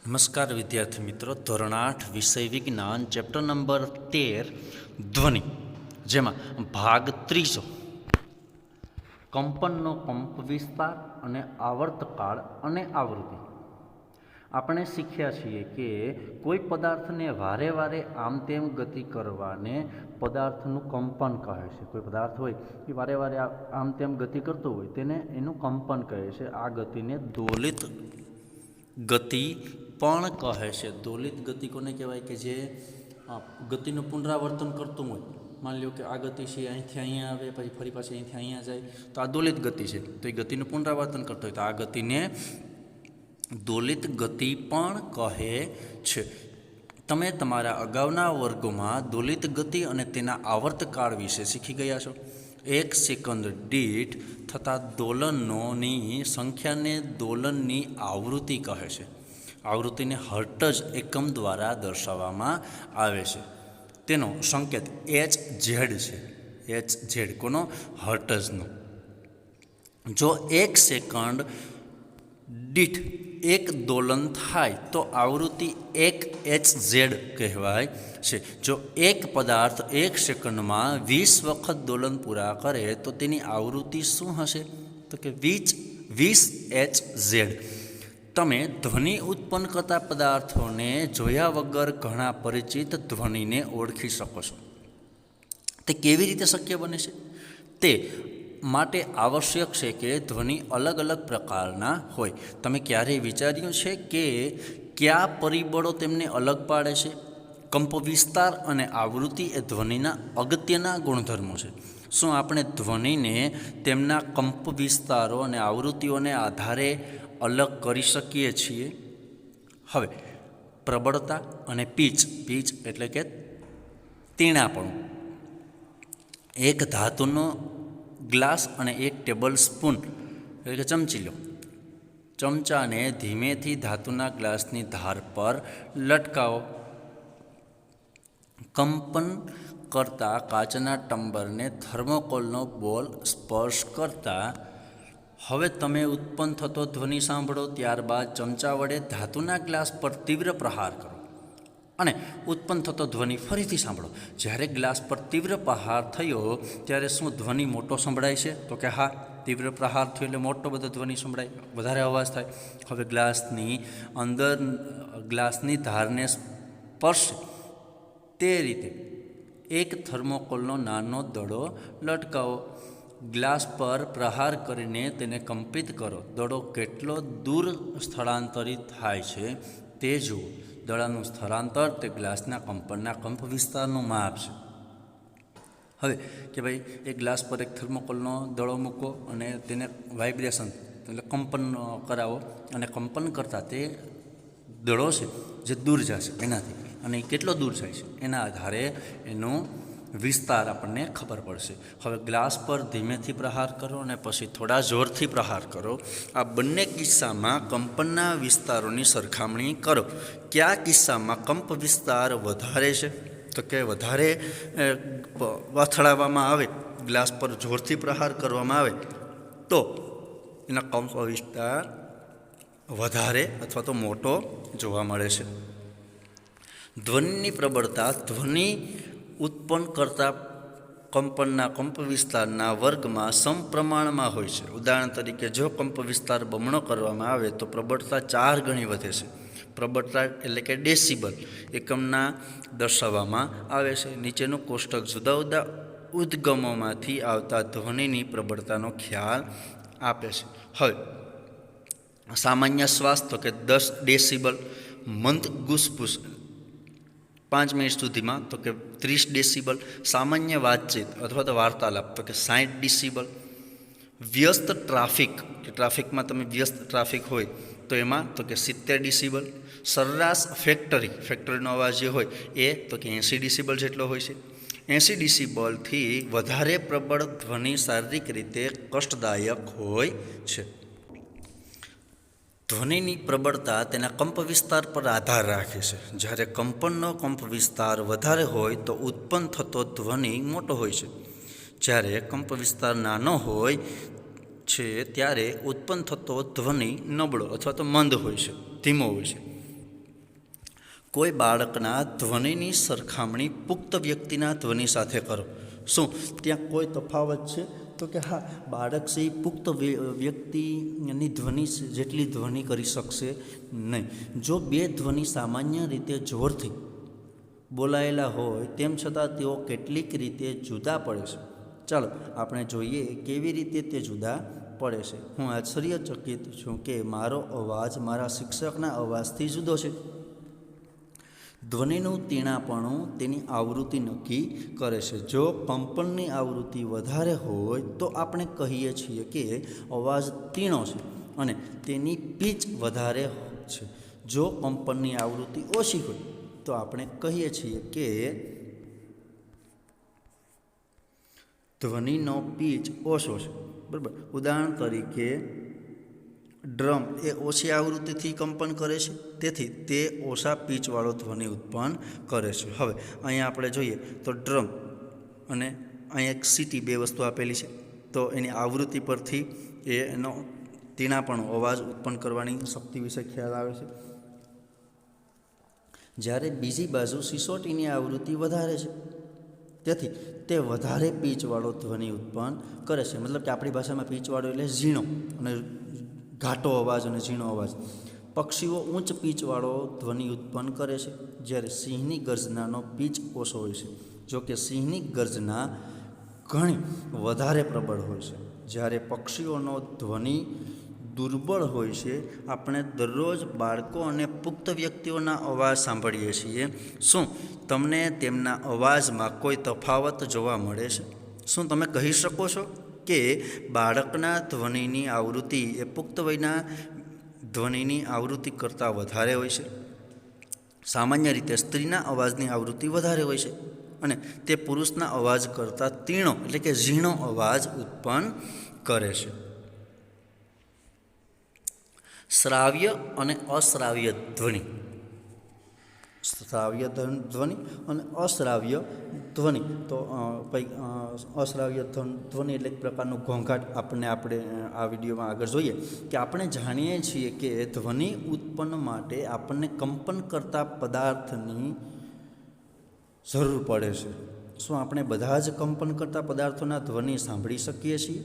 નમસ્કાર વિદ્યાર્થી મિત્રો, ધોરણ 8 વિષય વિજ્ઞાન ચેપ્ટર નંબર 13 ધ્વનિ, જેમાં ભાગ ત્રીજો કંપનનો કંપ વિસ્તાર અને આવર્તકાળ અને આવૃત્તિ. આપણે શીખ્યા છીએ કે કોઈ પદાર્થને વારે વારે આમ તેમ ગતિ કરવાને પદાર્થનું કંપન કહે છે. કોઈ પદાર્થ હોય એ વારે વારે આમ તેમ ગતિ કરતો હોય તેને એનું કંપન કહે છે. આ ગતિને દોલિત ગતિ પણ કહે છે. દોલિત ગતિ કોને કહેવાય? કે જે ગતિનું પુનરાવર્તન કરતું હોય. માની લો કે આ ગતિ છે, અહીંથી અહીંયા આવે, પછી ફરી પાછી અહીંથી અહીંયા જાય, તો આ દોલિત ગતિ છે. તો એ ગતિનું પુનરાવર્તન કરતો હોય તો આ ગતિને દોલિત ગતિ પણ કહે છે. તમે તમારા અગાઉના વર્ગોમાં દોલિત ગતિ અને તેના આવર્તકાળ વિશે શીખી ગયા છો. 1 સેકન્ડ દીઠ થતા દોલનોની સંખ્યાને દોલનની આવૃત્તિ કહે છે. આવૃત્તિને હર્ટ્ઝ એકમ દ્વારા દર્શાવવામાં આવે છે. તેનો સંકેત HZ છે. HZ કોનો? હર્ટ્ઝનો. જો 1 સેકન્ડ દીઠ એક દોલન થાય તો આવૃત્તિ 1 HZ કહેવાય છે. જો એક પદાર્થ 1 સેકન્ડમાં 20 વખત દોલન પૂરા કરે તો તેની આવૃત્તિ શું હશે? તો કે 20 HZ. તમે ધ્વનિ ઉત્પન્ન કરતા પદાર્થોને જોયા વગર ઘણા પરિચિત ધ્વનિને ઓળખી શકો છો. તે કેવી રીતે શક્ય બને છે? તે માટે આવશ્યક છે કે ધ્વનિ અલગ અલગ પ્રકારના હોય. તમે ક્યારેય વિચાર્યું છે કે કયા પરિબળો તેમને અલગ પાડે છે? કંપ વિસ્તાર અને આવૃત્તિ એ ધ્વનિના અગત્યના ગુણધર્મો છે. શું આપણે ધ્વનિને તેમના કંપ વિસ્તારો અને આવૃત્તિઓને આધારે અલગ કરી શકીએ છીએ? હવે પ્રબળતા અને પીચ એટલે કે તીણાપણું. એક ધાતુનો ગ્લાસ અને એક ટેબલ સ્પૂન એટલે કે ચમચી લો. ચમચાને ધીમેથી ધાતુના ગ્લાસની ધાર પર લટકાવો. કંપન કરતા કાચના ટમ્બરને થર્મોકોલનો બોલ સ્પર્શ કરતા હવે તમે ઉત્પન્ન થતો ધ્વનિ સાંભળો. ત્યારબાદ ચમચા વડે ધાતુના ગ્લાસ પર તીવ્ર પ્રહાર કરો અને ઉત્પન્ન થતો ધ્વનિ ફરીથી સાંભળો. જ્યારે ગ્લાસ પર તીવ્ર પ્રહાર થયો ત્યારે શું ધ્વનિ મોટો સંભળાય છે? તો કે હા, તીવ્ર પ્રહાર થયો એટલે મોટો બધો ધ્વનિ સંભળાય, વધારે અવાજ થાય. હવે ગ્લાસની અંદર ગ્લાસની ધારને સ્પર્શે તે રીતે એક થર્મોકોલનો નાનો દડો લટકાવો. ગ્લાસ પર પ્રહાર કરીને તેને કંપિત કરો. દડો કેટલો દૂર સ્થળાંતરિત થાય છે તે જુઓ. દડાનું સ્થળાંતર તે ગ્લાસના કંપનના કંપ વિસ્તારનું માપ છે. હવે કે ભાઈ એક ગ્લાસ પર એક થર્મોકોલનો દડો મૂકો અને તેને વાઇબ્રેશન એટલે કંપન કરાવો, અને કંપન કરતાં તે દડો છે જે દૂર જશે એનાથી, અને એ કેટલો દૂર જાય છે એના આધારે એનો વિસ્તાર આપણને ખબર પડશે. હવે ગ્લાસ પર ધીમેથી પ્રહાર કરો અને પછી થોડા જોરથી પ્રહાર કરો. આ બંને કિસ્સામાં કંપનના વિસ્તારોની સરખામણી કરો. કયા કિસ્સામાં કંપ વિસ્તાર વધારે છે? તો કે વધારે અથડાવવામાં આવે, ગ્લાસ પર જોરથી પ્રહાર કરવામાં આવે તો એના કંપ વિસ્તાર વધારે અથવા તો મોટો જોવા મળે છે. ધ્વનિની પ્રબળતા ધ્વનિ ઉત્પન્ન કરતા કંપનના કંપ વિસ્તારના વર્ગમાં સમપ્રમાણમાં હોય છે. ઉદાહરણ તરીકે જો કંપ વિસ્તાર બમણો કરવામાં આવે તો પ્રબળતા 4 ગણી વધે છે. પ્રબળતા એટલે કે ડેસિબલ એકમના દર્શાવવામાં આવે છે. નીચેનું કોષ્ટક જુદા જુદા ઉદ્ગમોમાંથી આવતા ધ્વનિની પ્રબળતાનો ખ્યાલ આપે છે. હવે સામાન્ય શ્વાસ તો કે 10 ડેસિબલ. મંદ ગુસપુસ 5 મિનિટ સુધીમાં તો કે 30 ડેસિબલ. સામાન્ય વાતચીત અથવા તો વાર્તાલાપ તો કે 60 ડેસિબલ. વ્યસ્ત ટ્રાફિક કે ટ્રાફિકમાં તમે વ્યસ્ત ટ્રાફિક હોય તો એમાં તો કે 70 ડેસિબલ. સરેરાશ ફેક્ટરીનો અવાજ જે હોય એ તો કે 80 ડેસિબલ જેટલો હોય છે. 80 ડેસિબલથી વધારે પ્રબળ ધ્વનિ શારીરિક રીતે કષ્ટદાયક હોય છે. ધ્વનિની પ્રબળતા તેના કંપ વિસ્તાર પર આધાર રાખે છે. જ્યારે કંપનનો કંપ વિસ્તાર વધારે હોય તો ઉત્પન્ન થતો ધ્વનિ મોટો હોય છે. જ્યારે કંપ વિસ્તાર નાનો હોય છે, ત્યારે ઉત્પન્ન થતો ધ્વનિ નબળો અથવા તો મંદ હોય છે, ધીમો હોય છે. કોઈ બાળકના ધ્વનિની સરખામણી પુખ્ત વ્યક્તિના ધ્વનિ સાથે કરો. શું ત્યાં કોઈ તફાવત છે? તો કે હા, બાળક છે એ પુખ્ત વ્યક્તિની ધ્વનિ જેટલી ધ્વનિ કરી શકશે નહીં. જો બે ધ્વનિ સામાન્ય રીતે જોરથી બોલાયેલા હોય તેમ છતાં તેઓ કેટલીક રીતે જુદા પડે છે. ચાલો આપણે જોઈએ કેવી રીતે તે જુદા પડે છે. હું આશ્ચર્યચકિત છું કે મારો અવાજ મારા શિક્ષકના અવાજથી જુદો છે. ધ્વનિનું તીણાપણું તેની આવૃત્તિ નક્કી કરે છે. જો કંપનની આવૃત્તિ વધારે હોય તો આપણે કહીએ છીએ કે અવાજ તીણો છે અને તેની પીચ વધારે છે. જો કંપનની આવૃત્તિ ઓછી હોય તો આપણે કહીએ છીએ કે ધ્વનિનો પીચ ઓછો છે. બરાબર. ઉદાહરણ તરીકે ડ્રમ એ ઓછી આવૃત્તિથી કંપન કરે છે, તેથી તે ઓછા પીચવાળો ધ્વનિ ઉત્પન્ન કરે છે. હવે અહીંયા આપણે જોઈએ તો ડ્રમ અને અહીંયા એક સીટી, બે વસ્તુ આપેલી છે. તો એની આવૃત્તિ પરથી એનો તીણાપણો અવાજ ઉત્પન્ન કરવાની શક્તિ વિશે ખ્યાલ આવે છે. જ્યારે બીજી બાજુ સિસોટીની આવૃત્તિ વધારે છે, તેથી તે વધારે પીચવાળો ધ્વનિ ઉત્પન્ન કરે છે. મતલબ કે આપણી ભાષામાં પીચવાળો એટલે ઝીણો અને ઘાટો અવાજ અને ઝીણો અવાજ. પક્ષીઓ ઉચ્ચ પીચવાળો ધ્વનિ ઉત્પન્ન કરે છે, જ્યારે સિંહની ગર્જનાનો પીચ ઓછો હોય છે. જો કે સિંહની ગર્જના ઘણી વધારે પ્રબળ હોય છે, જ્યારે પક્ષીઓનો ધ્વનિ દુર્બળ હોય છે. આપણે દરરોજ બાળકો અને પુખ્ત વ્યક્તિઓના અવાજ સાંભળીએ છીએ. શું તમને તેમના અવાજમાં કોઈ તફાવત જોવા મળે છે? શું તમે કહી શકો છો કે બાળકના ધ્વનિની આવૃત્તિ એ પુખ્ત વયના ધ્વનિની આવૃત્તિ કરતાં વધારે હોય છે? સામાન્ય રીતે સ્ત્રીના અવાજની આવૃત્તિ વધારે હોય છે અને તે પુરુષના અવાજ કરતાં તીણો એટલે કે ઝીણો અવાજ ઉત્પન્ન કરે છે. શ્રાવ્ય અને અશ્રાવ્ય ધ્વનિ. શ્રાવ્ય ધ્વનિ અને અશ્રાવ્ય ધ્વનિ. તો અશ્રાવ્ય ધ્વનિ એટલે એક પ્રકારનું ઘોંઘાટ. આપણે આ વિડીયોમાં આગળ જોઈએ કે આપણે જાણીએ છીએ કે ધ્વનિ ઉત્પન્ન માટે આપણને કંપન કરતા પદાર્થની જરૂર પડે છે. શું આપણે બધા જ કંપન કરતા પદાર્થોના ધ્વનિ સાંભળી શકીએ છીએ?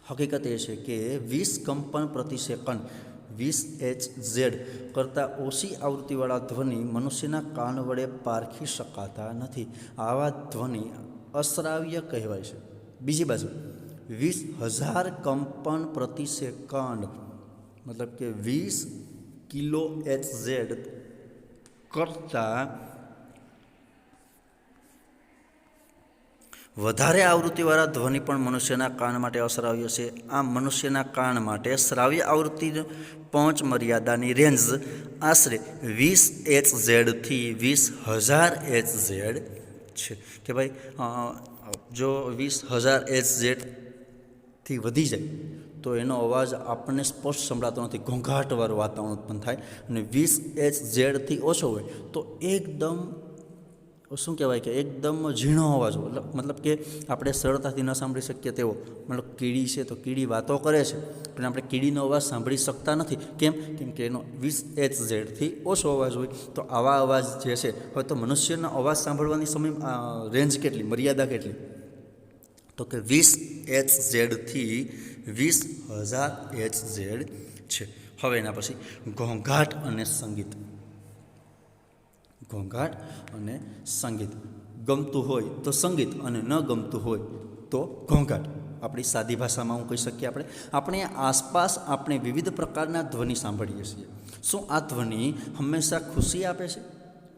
હકીકત એ છે કે 20 કંપન પ્રતિ સેકન્ડ 20 Hz કરતાં ઓછી આવૃત્તિવાળા ધ્વનિ મનુષ્યના કાન વડે પારખી શકાતા નથી. આવા ધ્વનિ અશ્રાવ્ય કહેવાય છે. બીજી બાજુ 20,000 કંપન પ્રતિ સેકન્ડ મતલબ કે 20 kHz કરતાં વધારે આવૃત્તિવાળા ધ્વનિ પણ મનુષ્યના કાન માટે અશ્રાવ્ય છે. આમ મનુષ્યના કાન માટે શ્રાવ્ય આવૃત્તિ પહોંચ મર્યાદાની રેન્જ આશરે 20 Hz થી 20,000 Hz છે. કે ભાઈ જો 20,000 Hz થી વધી જાય તો એનો અવાજ આપણને સ્પષ્ટ સંભળાતો નથી, ઘોંઘાટવાળું વાતાવરણ ઉત્પન્ન થાય. અને 20 Hz થી ઓછો હોય તો એકદમ શું કહેવાય કે એકદમ ઝીણો અવાજ હોય. મતલબ કે આપણે સરળતાથી ન સાંભળી શકીએ તેવો. મતલબ કીડી છે તો કીડી વાતો કરે છે પણ આપણે કીડીનો અવાજ સાંભળી શકતા નથી. કેમ કે એનો 20 Hz થી ઓછો અવાજ હોય. તો આવા અવાજ જે છે, હવે તો મનુષ્યનો અવાજ સાંભળવાની સમય રેન્જ કેટલી, મર્યાદા કેટલી? તો કે 20 Hz થી 20,000 Hz છે. હવે એના પછી ઘોંઘાટ અને સંગીત. ઘોંઘાટ અને સંગીત. ગમતું હોય તો સંગીત અને ન ગમતું હોય તો ઘોંઘાટ. આપણી સાદી ભાષામાં હું કહી શકીએ આપણે આસપાસ આપણે વિવિધ પ્રકારના ધ્વનિ સાંભળીએ છીએ. શું આ ધ્વનિ હંમેશા ખુશી આપે છે?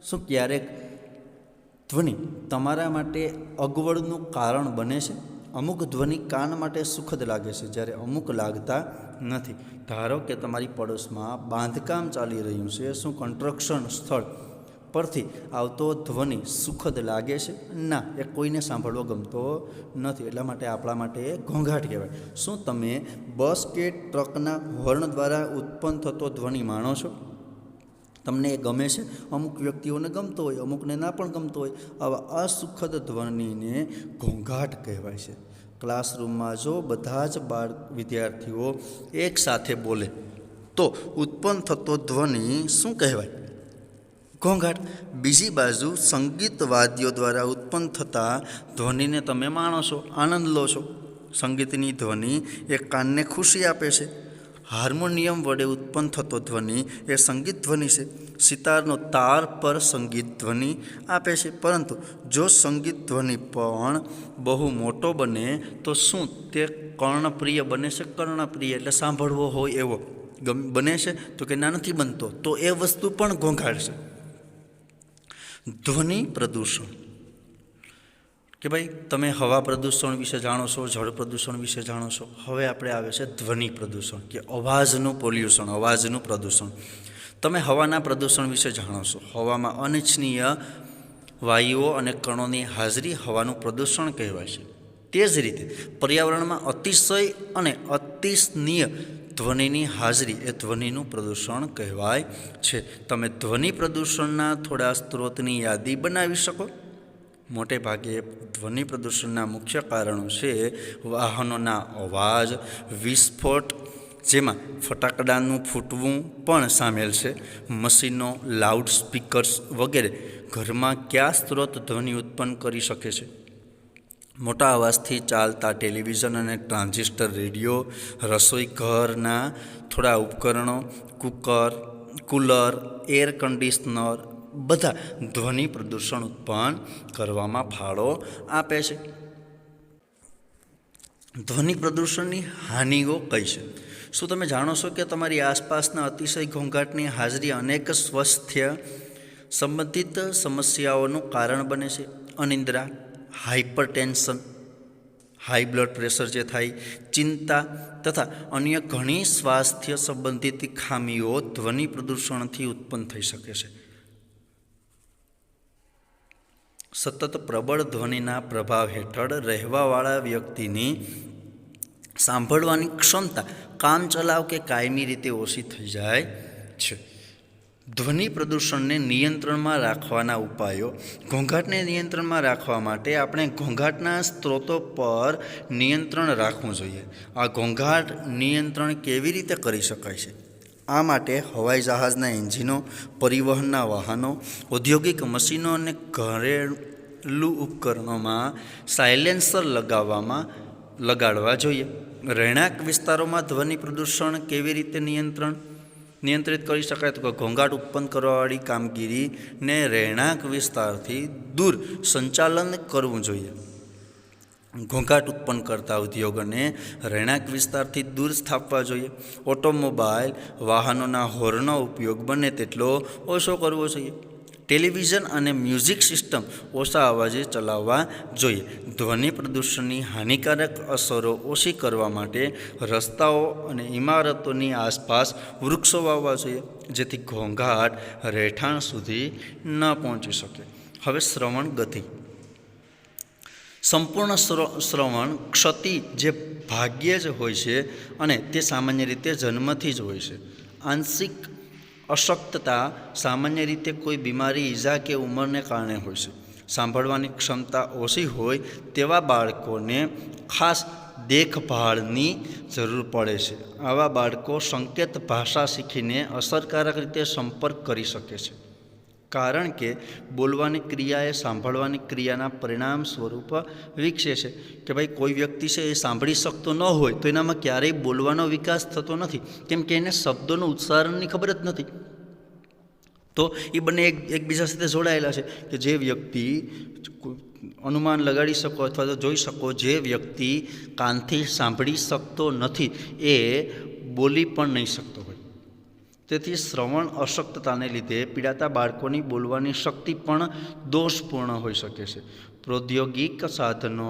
શું ક્યારેક ધ્વનિ તમારા માટે અગવડનું કારણ બને છે? અમુક ધ્વનિ કાન માટે સુખદ લાગે છે, જ્યારે અમુક લાગતા નથી. ધારો કે તમારી પડોશમાં બાંધકામ ચાલી રહ્યું છે. શું કન્સ્ટ્રક્શન સ્થળ પરથી આવતો ધ્વનિ સુખદ લાગે છે? ના, એ કોઈને સાંભળવો ગમતો નથી. એટલા માટે આપણા માટે ઘોંઘાટ કહેવાય. શું તમે બસ કે ટ્રકના હોર્ન દ્વારા ઉત્પન્ન થતો ધ્વનિ માણો છો? તમને એ ગમે છે? અમુક વ્યક્તિઓને ગમતો હોય, અમુકને ના પણ ગમતો હોય. આવા અસુખદ ધ્વનિને ઘોંઘાટ કહેવાય છે. ક્લાસરૂમમાં જો બધા જ ઘોંઘાટ બીજી બાજુ સંગીત વાદ્યો દ્વારા ઉત્પન્ન થતા ધ્વનિને તમે માણો છો, આનંદ લો છો. સંગીતની ધ્વનિ એ કાનને ખુશી આપે છે. હાર્મોનિયમ વડે ઉત્પન્ન થતો ધ્વનિ એ સંગીત ધ્વનિ છે. સિતારનો તાર પર સંગીત ધ્વનિ આપે છે. પરંતુ જો સંગીત ધ્વનિ પણ બહુ મોટો બને તો શું તે કર્ણપ્રિય બને છે? કર્ણપ્રિય એટલે સાંભળવો હોય એવો બને છે? તો કે ના, નથી બનતો. તો એ વસ્તુ પણ ઘોંઘાટ છે. ધ્વનિ પ્રદૂષણ કે ભાઈ તમે હવા પ્રદૂષણ વિશે જાણો છો, જળ પ્રદૂષણ વિશે જાણો છો. હવે આપણે આવે છે ધ્વનિ પ્રદૂષણ કે અવાજનું પોલ્યુશન, અવાજનું પ્રદૂષણ. તમે હવાના પ્રદૂષણ વિશે જાણો છો. હવામાં અનિચ્છનીય વાયુઓ અને કણોની હાજરી હવાનું પ્રદૂષણ કહેવાય છે. તે જ રીતે પર્યાવરણમાં અતિશય અને અતિશનીય ધ્વનિની હાજરી એ ધ્વનિનું પ્રદૂષણ કહેવાય છે. તમે ધ્વનિ પ્રદૂષણના થોડા સ્ત્રોતની યાદી બનાવી શકો? મોટે ભાગે ધ્વનિ પ્રદૂષણના મુખ્ય કારણો છે વાહનોના અવાજ, વિસ્ફોટ, જેમાં ફટાકડાનું ફૂટવું પણ સામેલ છે, મશીનો, લાઉડ સ્પીકર્સ વગેરે. ઘરમાં કયા સ્ત્રોત ધ્વનિ ઉત્પન્ન કરી શકે છે? મોટા અવાજથી ચાલતા ટેલિવિઝન અને ટ્રાન્ઝિસ્ટર રેડિયો, રસોઈ ઘરના થોડા ઉપકરણો, કુલર, એર કન્ડિશનર બધા ધ્વનિ પ્રદૂષણ ઉત્પન્ન કરવામાં ફાળો આપે છે. ધ્વનિ પ્રદૂષણની હાનિઓ કઈ છે? શું તમે જાણો છો કે તમારી આસપાસના અતિશય ઘોંઘાટની હાજરી અનેક સ્વાસ્થ્ય સંબંધિત સમસ્યાઓનું કારણ બને છે? અનિદ્રા, હાઇપરટેન્શન, હાઈ બ્લડ પ્રેશર જે થાય, ચિંતા તથા અન્ય ઘણી સ્વાસ્થ્ય સંબંધિત ખામીઓ ધ્વનિ પ્રદૂષણથી ઉત્પન્ન થઈ શકે છે. સતત પ્રબળ ધ્વનિના પ્રભાવ હેઠળ રહેવાવાળા વ્યક્તિની સાંભળવાની ક્ષમતા કામચલાઉ કે કાયમી રીતે ઓછી થઈ જાય છે. ધ્વનિ પ્રદૂષણને નિયંત્રણમાં રાખવાના ઉપાયો. ઘોંઘાટને નિયંત્રણમાં રાખવા માટે આપણે ઘોંઘાટના સ્ત્રોતો પર નિયંત્રણ રાખવું જોઈએ. આ ઘોંઘાટ નિયંત્રણ કેવી રીતે કરી શકાય છે? આ માટે હવાઈ જહાજના એન્જિનો, પરિવહનના વાહનો, ઔદ્યોગિક મશીનો અને ઘરેલું ઉપકરણોમાં સાયલેન્સર લગાડવા જોઈએ. રહેણાંક વિસ્તારોમાં ધ્વનિ પ્રદૂષણ કેવી રીતે નિયંત્રિત કરી શકાય? તો ઘોંઘાટ ઉત્પન્ન કરવાવાળી કામગીરીને રહેણાંક વિસ્તારથી દૂર સંચાલન કરવું જોઈએ. ઘોંઘાટ ઉત્પન્ન કરતા ઉદ્યોગોને રહેણાંક વિસ્તારથી દૂર સ્થાપવા જોઈએ. ઓટોમોબાઈલ વાહનોના હોર્નનો ઉપયોગ બને તેટલો ઓછો કરવો જોઈએ. ટેલિવિઝન અને મ્યુઝિક સિસ્ટમ ઓછા અવાજે ચલાવવા જોઈએ. ધ્વનિ પ્રદૂષણની હાનિકારક અસરો ઓછી કરવા માટે રસ્તાઓ અને ઇમારતોની આસપાસ વૃક્ષો વાવવા જોઈએ, જેથી ઘોંઘાટ રહેઠાણ સુધી ન પહોંચી શકે. હવે શ્રવણ ગતિ. સંપૂર્ણ શ્રવણ ક્ષતિ જે ભાગ્યે જ હોય છે અને તે સામાન્ય રીતે જન્મથી જ હોય છે. આંશિક અશક્તતા સામાન્ય રીતે કોઈ બીમારી, ઈજા કે ઉંમરને કારણે હોય છે. સાંભળવાની ક્ષમતા ઓછી હોય તેવા બાળકોને ખાસ દેખભાળની જરૂર પડે છે. આવા બાળકો સંકેત ભાષા શીખીને અસરકારક રીતે સંપર્ક કરી શકે છે, કારણ કે બોલવાની ક્રિયા એ સાંભળવાની ક્રિયાના પરિણામ સ્વરૂપ વિકસે છે. કે ભાઈ કોઈ વ્યક્તિ છે એ સાંભળી શકતો ન હોય તો એનામાં ક્યારેય બોલવાનો વિકાસ થતો નથી, કેમ કે એને શબ્દોનું ઉચ્ચારણની ખબર જ નથી. તો એ બંને એકબીજા સાથે જોડાયેલા છે. કે જે વ્યક્તિ અનુમાન લગાડી શકો અથવા તો જોઈ શકો, જે વ્યક્તિ કાનથી સાંભળી શકતો નથી એ બોલી પણ નહીં શકતો હોય. તેથી શ્રવણ અશક્તતાને લીધે પીડાતા બાળકોની બોલવાની શક્તિ પણ દોષપૂર્ણ હોઈ શકે છે. પ્રૌદ્યોગિક સાધનો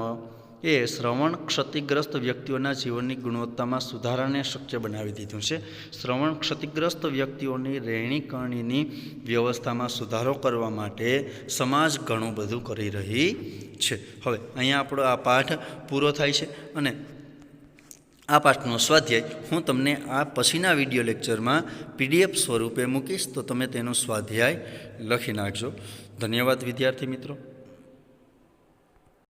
એ શ્રવણ ક્ષતિગ્રસ્ત વ્યક્તિઓના જીવનની ગુણવત્તામાં સુધારાને શક્ય બનાવી દીધું છે. શ્રવણ ક્ષતિગ્રસ્ત વ્યક્તિઓની રહેણીકરણીની વ્યવસ્થામાં સુધારો કરવા માટે સમાજ ઘણું બધું કરી રહી છે. હવે અહીંયા આપણો આ પાઠ પૂરો થાય છે અને આ પાઠનો સ્વાધ્યાય હું તમને આ પછીના વિડીયો લેક્ચરમાં PDF સ્વરૂપે મૂકીશ, તો તમે તેનો સ્વાધ્યાય લખી નાખજો. ધન્યવાદ વિદ્યાર્થી મિત્રો.